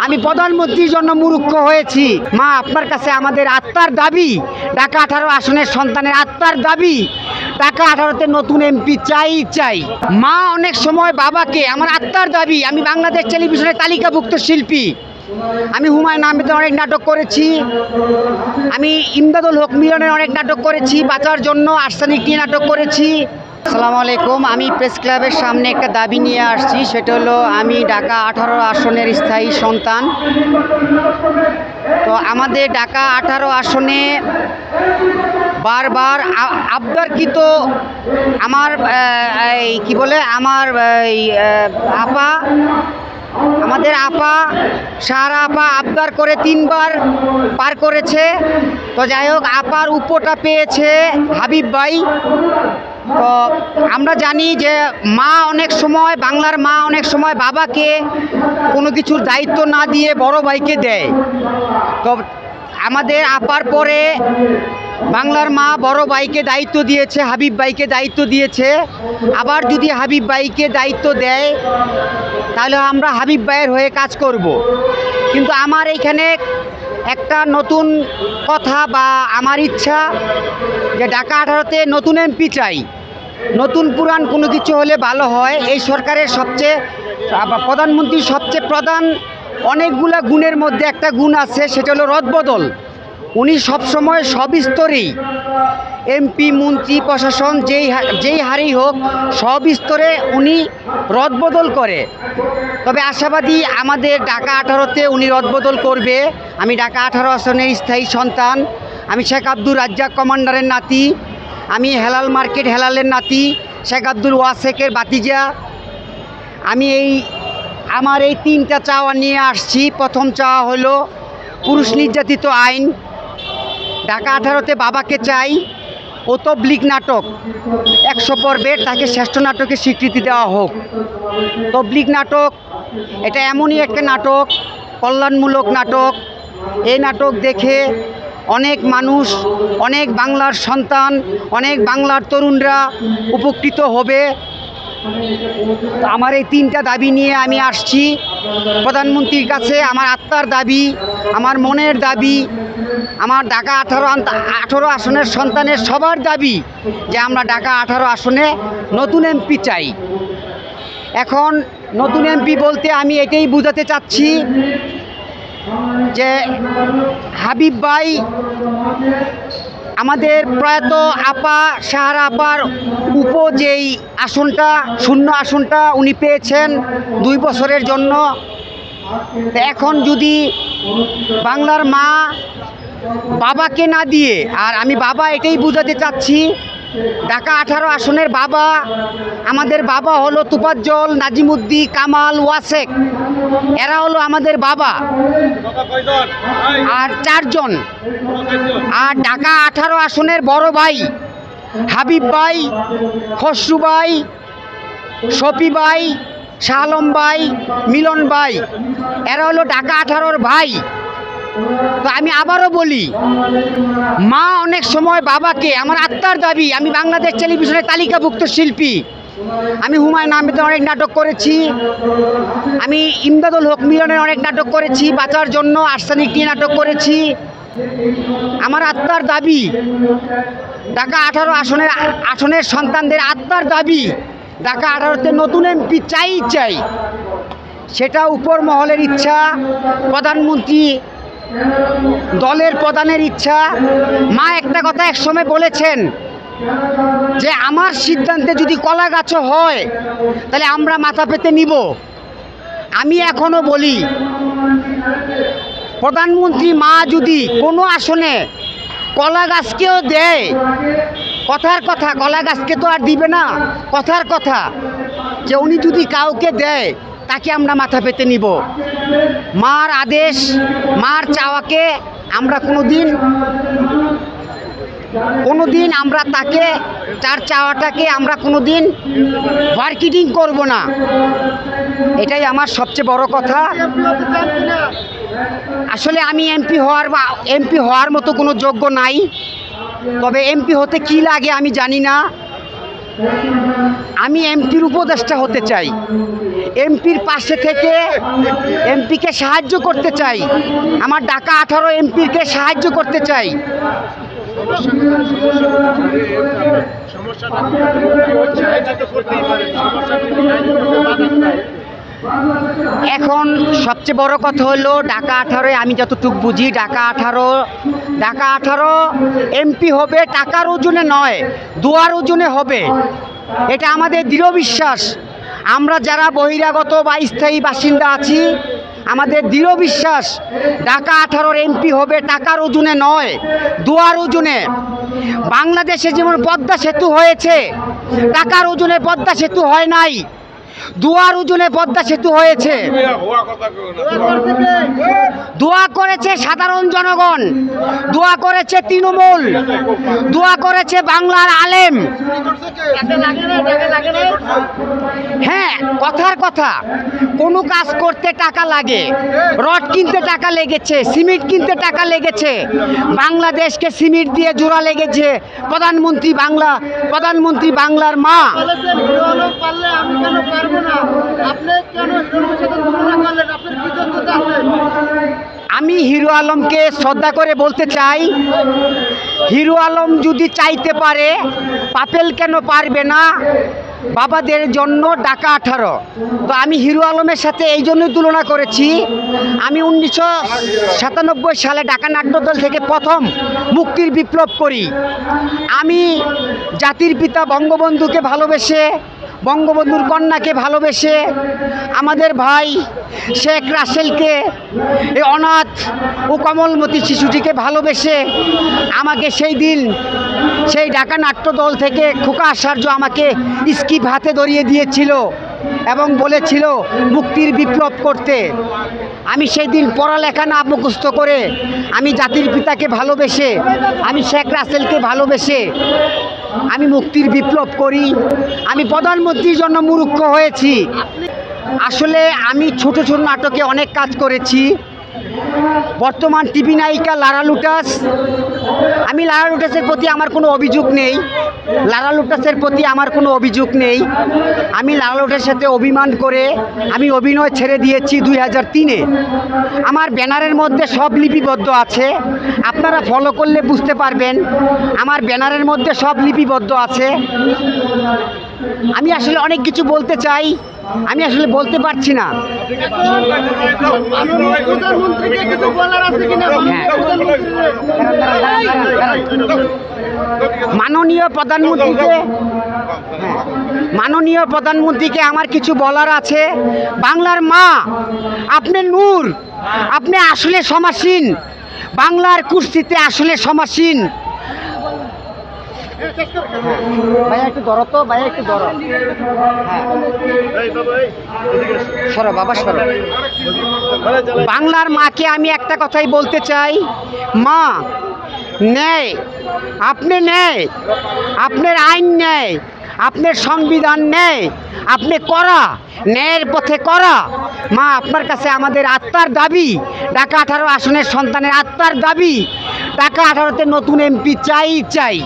আমি প্রধানমন্ত্রীর জন্য মূর্খ হয়েছি। মা, আপনার কাছে আমাদের আত্মার দাবি, ঢাকা 18 আসনের সন্তানের আত্মার দাবি, ঢাকা 18-তে নতুন এমপি চাই। মা, অনেক সময় বাবাকে, আমার আত্মার দাবি, আমি বাংলাদেশ টেলিভিশনের তালিকাভুক্ত শিল্পী, আমি হুমায়ুন আহমেদের অনেক নাটক করেছি, আমি ইমদাদুল হক মিলনের অনেক নাটক করেছি, বাঁচার জন্য আর্সেনিক নিয়ে নাটক করেছি। আসসালামু আলাইকুম। আমি প্রেস ক্লাবের সামনে একটা দাবি নিয়ে আসছি, সেটা হলো আমি ঢাকা 18 আসনের স্থায়ী সন্তান। তো আমাদের ঢাকা 18 আসনে বারবার আবদারকৃত আমার আমাদের আপা সারা আপা আবদার করে 3 বার পার করেছে। তো যাই হোক, আপার উপটা পেয়েছে হাবিব ভাই। তো আমরা জানি যে মা অনেক সময়, বাংলার মা অনেক সময় বাবাকে কোনো কিছুর দায়িত্ব না দিয়ে বড় ভাইকে দেয়। তো আমাদের আপার পরে বাংলার মা বড় ভাইকে দায়িত্ব দিয়েছে, হাবিব ভাইকে দায়িত্ব দিয়েছে। আবার যদি হাবিব ভাইকে দায়িত্ব দেয় তাহলে আমরা হাবিব ভাইয়ের হয়ে কাজ করব। কিন্তু আমার এইখানে একটা নতুন কথা বা আমার ইচ্ছা যে ঢাকা 18-তে নতুন এমপি চাই। নতুন পুরান কোনো কিছু হলে ভালো হয়। এই সরকারের প্রধানমন্ত্রীর সবচেয়ে প্রধান অনেকগুলা গুণের মধ্যে একটা গুণ আছে, সেটা হলো রদবদল। উনি সবসময় সব স্তরেই, এমপি, মন্ত্রী, প্রশাসন যেই হারেই হোক, সব স্তরে উনি রদবদল করে। তবে আশাবাদী আমাদের ঢাকা 18-তে উনি রদবদল করবে। আমি ঢাকা 18 আসনের স্থায়ী সন্তান। আমি শেখ আব্দুর রাজ্জাক কমান্ডারের নাতি, আমি হেলাল মার্কেট হেলালের নাতি, শেখ আব্দুল ওয়াসেকের বাতিজা। আমি আমার এই 3টা চাওয়া নিয়ে আসছি। প্রথম চাওয়া হলো পুরুষ নির্যাতিত আইন। ঢাকা 18-তে বাবাকে চাই। ও তবলিগ নাটক 100 পর্বের, তাকে শ্রেষ্ঠ নাটকের স্বীকৃতি দেওয়া হোক। তবলিগ নাটক এটা এমনই একটা নাটক, কল্যাণমূলক নাটক। এই নাটক দেখে অনেক মানুষ, অনেক বাংলার সন্তান, অনেক বাংলার তরুণরা উপকৃত হবে। আমার এই 3টা দাবি নিয়ে আমি আসছি প্রধানমন্ত্রীর কাছে। আমার আত্মার দাবি, আমার মনের দাবি, আমার ঢাকা 18 আসনের সন্তানের সবার দাবি যে আমরা ঢাকা 18 আসনে নতুন এমপি চাই। এখন নতুন এমপি বলতে আমি এটাই বোঝাতে চাচ্ছি যে হাবিব ভাই, আমাদের প্রয়াত আপা সাহারা আপার যেই আসনটা, শূন্য আসনটা উনি পেয়েছেন 2 বছরের জন্য। এখন যদি বাংলার মা বাবাকে না দিয়ে, আর আমি বাবা এটাই বোঝাতে চাচ্ছি, ঢাকা 18 আসনের বাবা, আমাদের বাবা হলো তুফাজ্জল, নাজিমুদ্দিন, কামাল, ওয়াসেক। এরা হলো আমাদের বাবা, আর 4 জন। আর ঢাকা 18 আসনের বড় ভাই হাবিব ভাই, খসরু ভাই, শফি ভাই, শাহ আলম ভাই, মিলন ভাই, এরা হলো ঢাকা 18-র ভাই। তো আমি আবারও বলি, মা অনেক সময় বাবাকে, আমার আত্মার দাবি, আমি বাংলাদেশ টেলিভিশনের তালিকাভুক্ত শিল্পী, আমি হুমায়ুন আহমেদের অনেক নাটক করেছি, আমি ইমদাদুল হক মিলনের অনেক নাটক করেছি, বাঁচার জন্য আর্সেনিক নিয়ে নাটক করেছি। আমার আত্মার দাবি, ঢাকা 18 আসনের সন্তানদের আত্মার দাবি, ঢাকা 18-তে নতুন এমপি চাই। সেটা উপর মহলের ইচ্ছা, প্রধানমন্ত্রী দলের প্রধানের ইচ্ছা। মা একটা কথা একসময় বলেছেন যে আমার সিদ্ধান্তে যদি কলা গাছও হয় তাহলে আমরা মাথা পেতে নিব। আমি এখনও বলি, প্রধানমন্ত্রী মা যদি কোনো আসনে কলা গাছকেও দেয়, কথার কথা, কলা গাছকে তো আর দিবে না, কথার কথা, যে উনি যদি কাউকে দেয় তাকে আমরা মাথা পেতে নিব। মার আদেশ, মার চাওয়াকে আমরা কোনোদিন আমরা তাকে, তার চাওয়াটাকে আমরা কোনোদিন মার্কেটিং করব না। এটাই আমার সবচেয়ে বড় কথা। আসলে আমি এমপি হওয়ার মতো কোনো যোগ্য নাই, তবে এমপি হতে কি লাগে আমি জানি না। আমি এমপির উপদেষ্টা হতে চাই, এমপির পাশে থেকে এমপিকে সাহায্য করতে চাই, আমার ঢাকা 18 এমপিকে সাহায্য করতে চাই। এখন সবচেয়ে বড় কথা হলো ঢাকা 18 আমি যতটুকু বুঝি ঢাকা 18 এমপি হবে টাকার ওজনে নয়, দুয়ার ওজনে হবে। এটা আমাদের দৃঢ় বিশ্বাস। আমরা যারা বহিরাগত বা স্থায়ী বাসিন্দা আছি, আমাদের দৃঢ় বিশ্বাস ঢাকা 18 এমপি হবে টাকার ওজনে নয়, দুয়ার ওজনে। বাংলাদেশে যেমন পদ্মা সেতু হয়েছে, টাকার ওজনে পদ্মা সেতু হয় নাই, দুয়ার ওজনে পদ্মা সেতু হয়েছে। দোয়া করেছে সাধারণ জনগণ, দোয়া করেছে তৃণমূল, দোয়া করেছে বাংলার আলেম। হ্যাঁ, কথার কথা, কোনো কাজ করতে টাকা লাগে, রড কিনতে টাকা লেগেছে, সিমেন্ট কিনতে টাকা লেগেছে, বাংলাদেশকে সিমেন্ট দিয়ে জোড়া লেগেছে প্রধানমন্ত্রী বাংলার মা। আমি হিরো আলমকে শ্রদ্ধা করে বলতে চাই, হিরো আলম যদি চাইতে পারে, পাপেল কেন পারবে না? বাবাদের জন্য ঢাকা 18। তো আমি হিরো আলমের সাথে এই জন্যই তুলনা করেছি, আমি 1997 সালে ঢাকা নাট্যদল থেকে প্রথম মুক্তির বিপ্লব করি। আমি জাতির পিতা বঙ্গবন্ধুকে ভালোবেসে, বঙ্গবন্ধুর কন্যাকে ভালোবেসে, আমাদের ভাই শেখ রাসেলকে, এই অনাথ ও কমলমতি শিশুটিকে ভালোবেসে আমাকে সেই দিন সেই ঢাকা নাট্যদল থেকে খোকা আচার্য আমাকে স্কিপ হাতে ধরিয়ে দিয়েছিল এবং বলেছিল মুক্তির বিপ্লব করতে। আমি সেই দিন পড়ালেখা না মুখস্থ করে, আমি জাতির পিতাকে ভালোবেসে, আমি শেখ রাসেলকে ভালোবেসে আমি মুক্তির বিপ্লব করি। আমি প্রধানমন্ত্রীর জন্য মুরুক্ষ হয়েছি। আসলে আমি ছোট ছোট নাটকে অনেক কাজ করেছি। বর্তমান টিভি নায়িকা লারা লুটাস, আমি লারা লুটাসের প্রতি আমার কোনো অভিযোগ নেই, আমি লারা লুটাসের সাথে অভিমান করে আমি অভিনয় ছেড়ে দিয়েছি 2003-এ। আমার ব্যানারের মধ্যে সব লিপিবদ্ধ আছে, আপনারা ফলো করলে বুঝতে পারবেন আমার ব্যানারের মধ্যে সব লিপিবদ্ধ আছে। আমি আসলে অনেক কিছু বলতে চাই, আমি আসলে বলতে পারছি না। মাননীয় প্রধানমন্ত্রীকে আমার কিছু বলার আছে। বাংলার মা, আপনি নূর, আপনি আসলে সমাসীন, বাংলার কুর্সিতে আসলে সমাসীন। ভাইয়া একটু ধরো তো, ভাইয়া একটু ধরো। সরো বাবা, সরো। বাংলার মাকে আমি একটা কথাই বলতে চাই, মা, ন্যায়, আপনি ন্যায়, আপনার আইন ন্যায়, আপনার সংবিধান ন্যায়, আপনি করা, ন্যায়ের পথে করা। মা, আপনার কাছে আমাদের আত্মার দাবি, ঢাকা 18 আসনের সন্তানের আত্মার দাবি, ঢাকা 18-তে নতুন এমপি চাই।